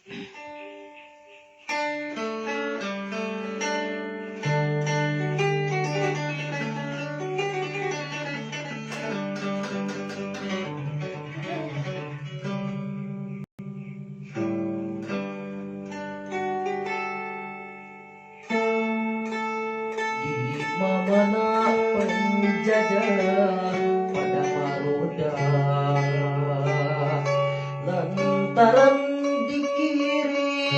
Di mana penjajah pada maroda lantaran dikiriti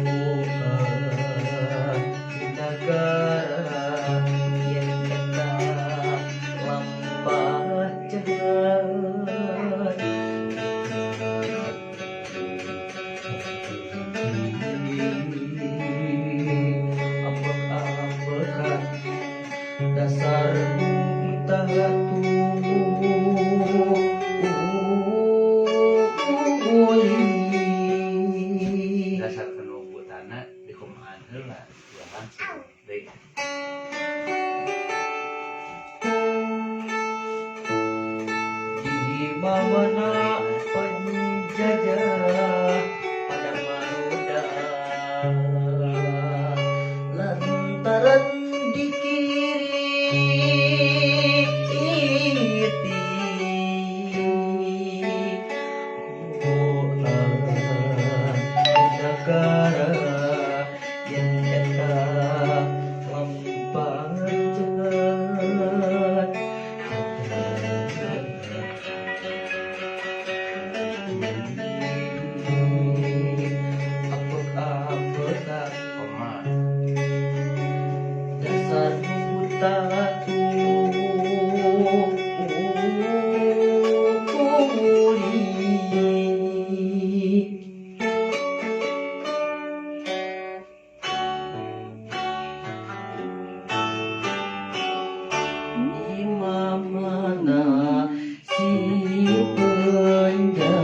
bukan negara yang kena lambah jahat. Apakah dasar tak dasar penunggutanna dikumahan heula ya langsung deui. Di mana penjajah pada maroda lantaran dikiriti bukan negara yang kata lambang jahat. Apakah Koma dasar buta di mana si penjajah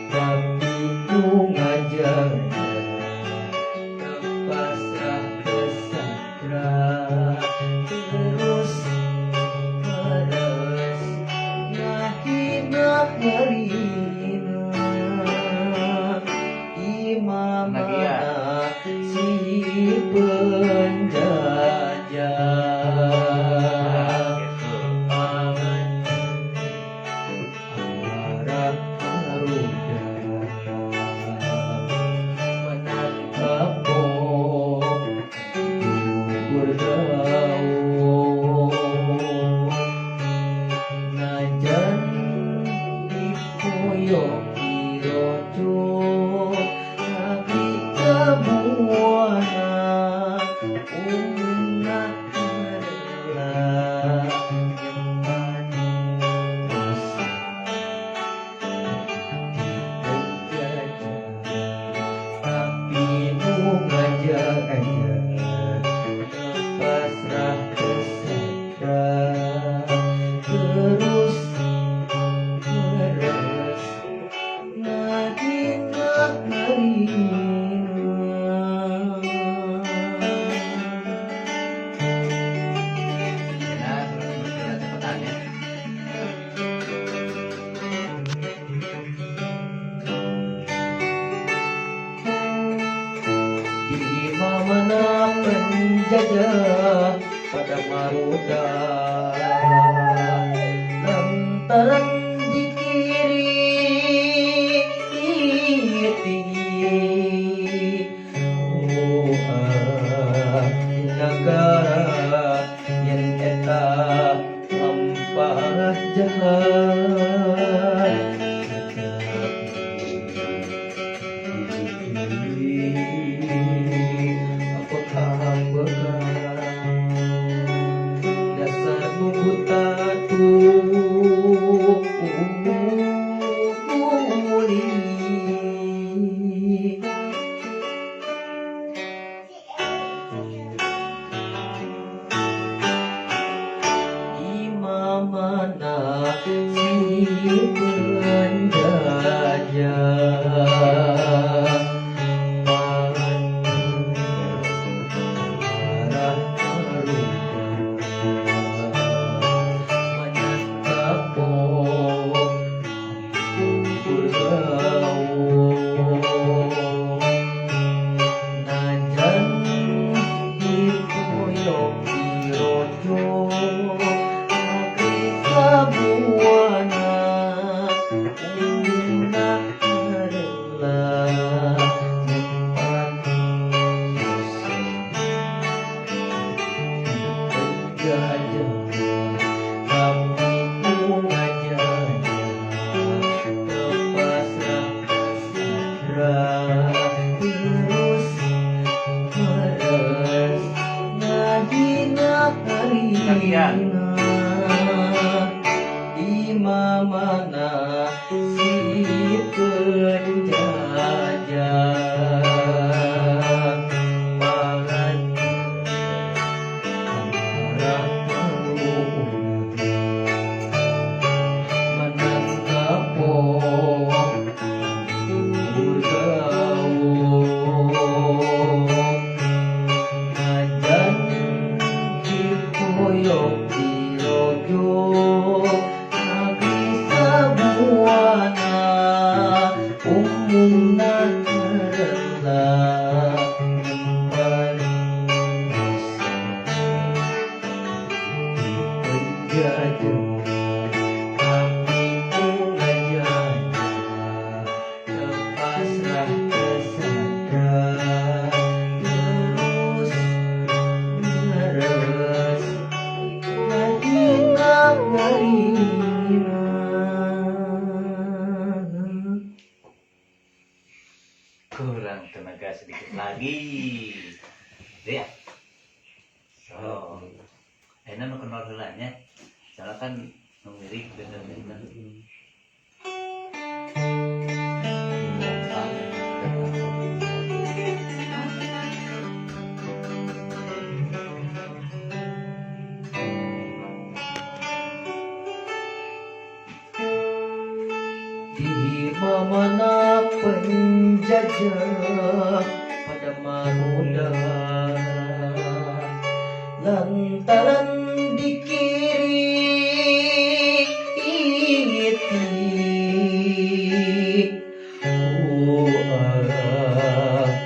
tapi ku ngajarnya pasrah kesandra terus meres ngahina harina imamana si penjajah najan dipoyo irojo nabi kebuana umna rela yang manis tapi bunga aja pasrah kesandra terus meres ngahina harina. benar cepetan ya. Di mana penjajah pada maroda lantaran dikiriti negara yang eta lampah jahat. bergaul najan dipoyok dirojo negeri sabuana umumna adalah tempat penjajah tapi ngajanya kepasrah terus meres ngahina harina imamana si penjajah pangan marah menang kapok bergaul najan dipoyok dirojo negeri sabuana umumna adalah tempat penjajah tapi ngajanya kepasrah kesadar terus meres ngahina harina. Kurang tenaga sedikit lagi. Ya. So, enak nu kenal heulanya. Soalnya kan nu mirip bener-bener. Di mana penjajah pada manusia lantaran dikiriti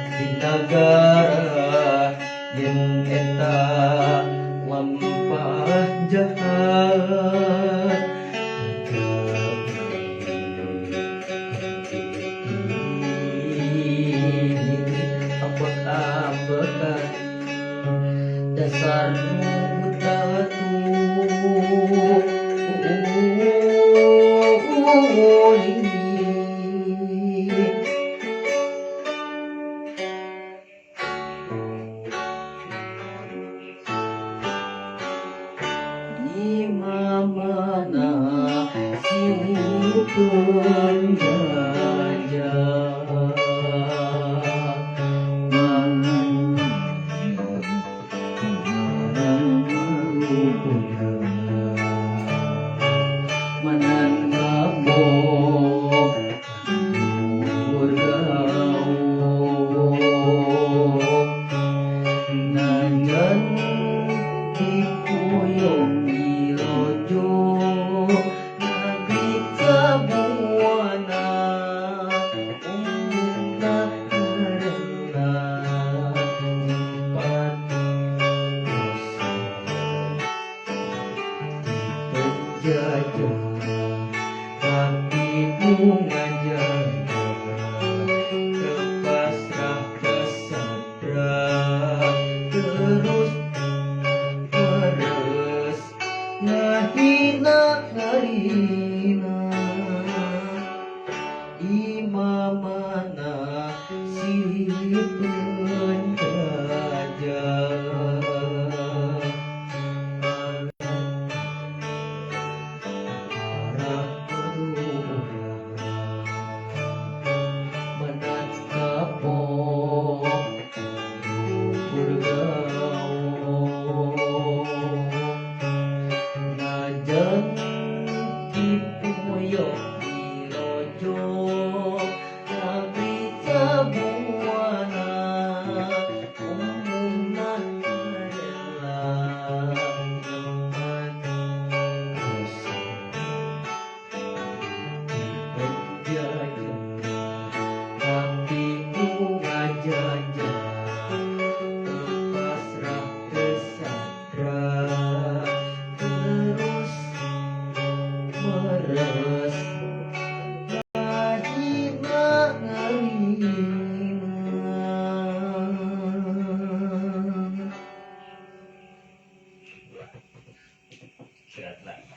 di negara yang eta lampah jahat ambek-ambekan dasar mutatu di mana si penjajah menang kapok bergaul najan dipoyok dirojo negeri sabuana umumna adalah tempat penjajah tapi ngajanya kepasrah kesadar terus meres ngahina harina imamana si penjajah marah Serat lah.